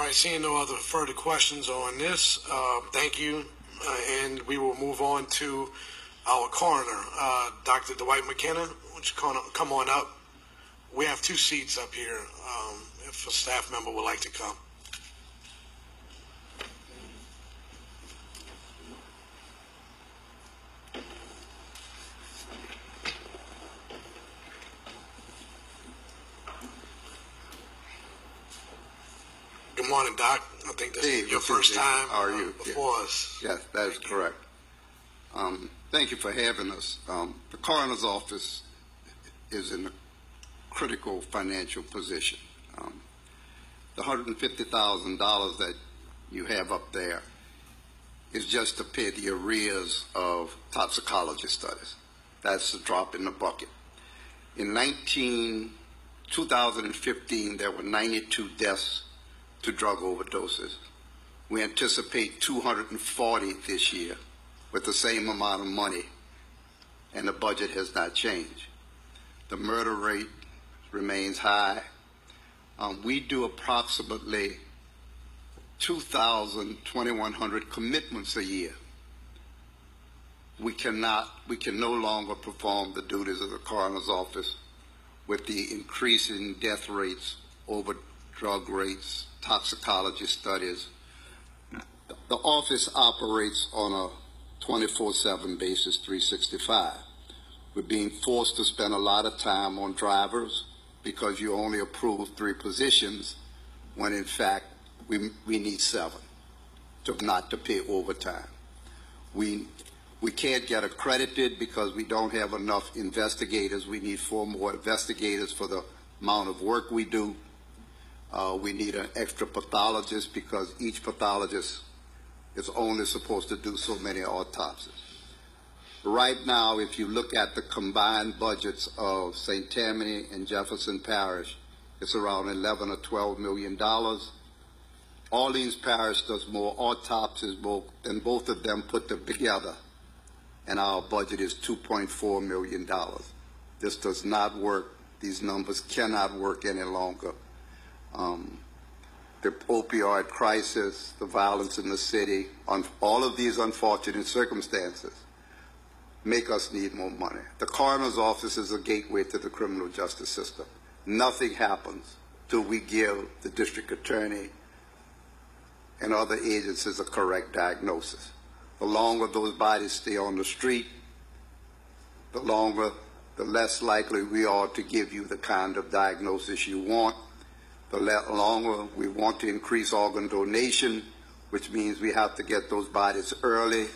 All right, seeing no other further questions on this, thank you, and we will move on to our coroner, Dr. Dwight McKenna. Would you come on up? We have 2 seats up here if a staff member would like to come. Good morning, Doc. I think this is your first time before us. Yes, that is correct. Thank you for having us. The coroner's office is in a critical financial position. The $150,000 that you have up there is just to pay the arrears of toxicology studies. That's a drop in the bucket. In 2015, there were 92 deaths to drug overdoses. We anticipate 240 this year with the same amount of money, and the budget has not changed. The murder rate remains high. We do approximately 2,100 commitments a year. We can no longer perform the duties of the coroner's office with the increasing death rates over drug rates, toxicology studies. The office operates on a 24/7 basis, 365. We're being forced to spend a lot of time on drivers because you only approve 3 positions when in fact we need 7 not to pay overtime. We can't get accredited because we don't have enough investigators. We need 4 more investigators for the amount of work we do. We need an extra pathologist because each pathologist is only supposed to do so many autopsies. Right now, if you look at the combined budgets of St. Tammany and Jefferson Parish, it's around $11 or $12 million. Orleans Parish does more autopsies than both of them put together, and our budget is $2.4 million. This does not work. These numbers cannot work any longer. The opioid crisis, the violence in the city, all of these unfortunate circumstances make us need more money. The coroner's office is a gateway to the criminal justice system. Nothing happens till we give the district attorney and other agencies a correct diagnosis. The longer those bodies stay on the street, the less likely we are to give you the kind of diagnosis you want. The longer we want to increase organ donation, which means we have to get those bodies early.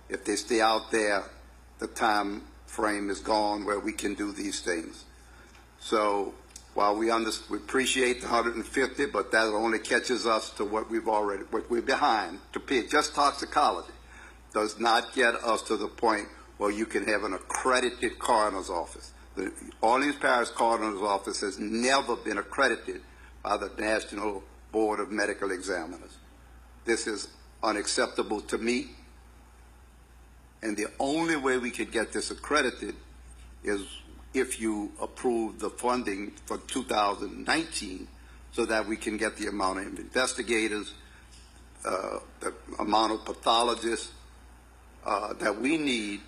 If they stay out there, the time frame is gone where we can do these things. So while we appreciate the 150, but that only catches us to what we're behind to pay. Just toxicology does not get us to the point where you can have an accredited coroner's office. The Orleans Parish Coroner's Office has never been accredited by the National Board of Medical Examiners. This is unacceptable to me, and the only way we could get this accredited is if you approve the funding for 2019 so that we can get the amount of investigators, the amount of pathologists that we need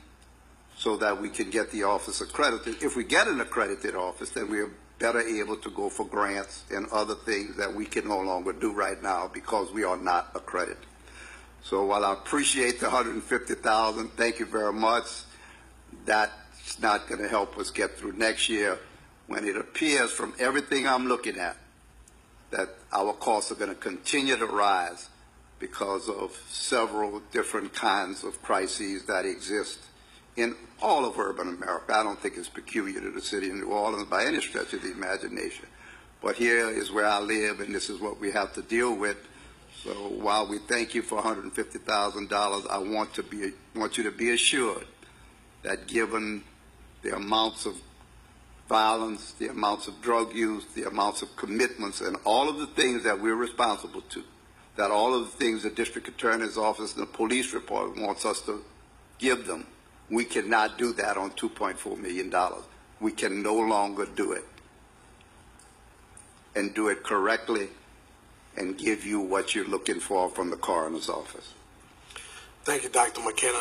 so that we can get the office accredited. If we get an accredited office, then we're better able to go for grants and other things that we can no longer do right now because we are not accredited. So while I appreciate the $150,000, thank you very much, that's not going to help us get through next year when it appears from everything I'm looking at that our costs are going to continue to rise because of several different kinds of crises that exist in all of urban America. I don't think it's peculiar to the city of New Orleans by any stretch of the imagination. But here is where I live, and this is what we have to deal with. So while we thank you for $150,000, I want you to be assured that given the amounts of violence, the amounts of drug use, the amounts of commitments, and all of the things that we're responsible to, that all of the things the district attorney's office and the police department wants us to give them, we cannot do that on $2.4 million. We can no longer do it and do it correctly and give you what you're looking for from the coroner's office. Thank you, Dr. McKenna.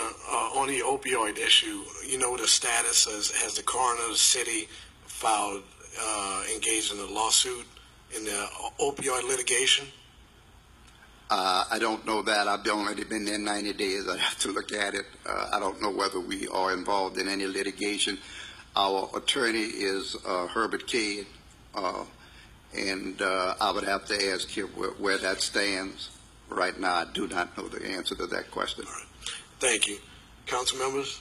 On the opioid issue, you know the status has the coroner, the city filed, engaged in a lawsuit in the opioid litigation? I don't know that. I've only been there 90 days. I'd have to look at it. I don't know whether we are involved in any litigation. Our attorney is Herbert Cade, and I would have to ask him where that stands. Right now, I do not know the answer to that question. All right. Thank you. Council members?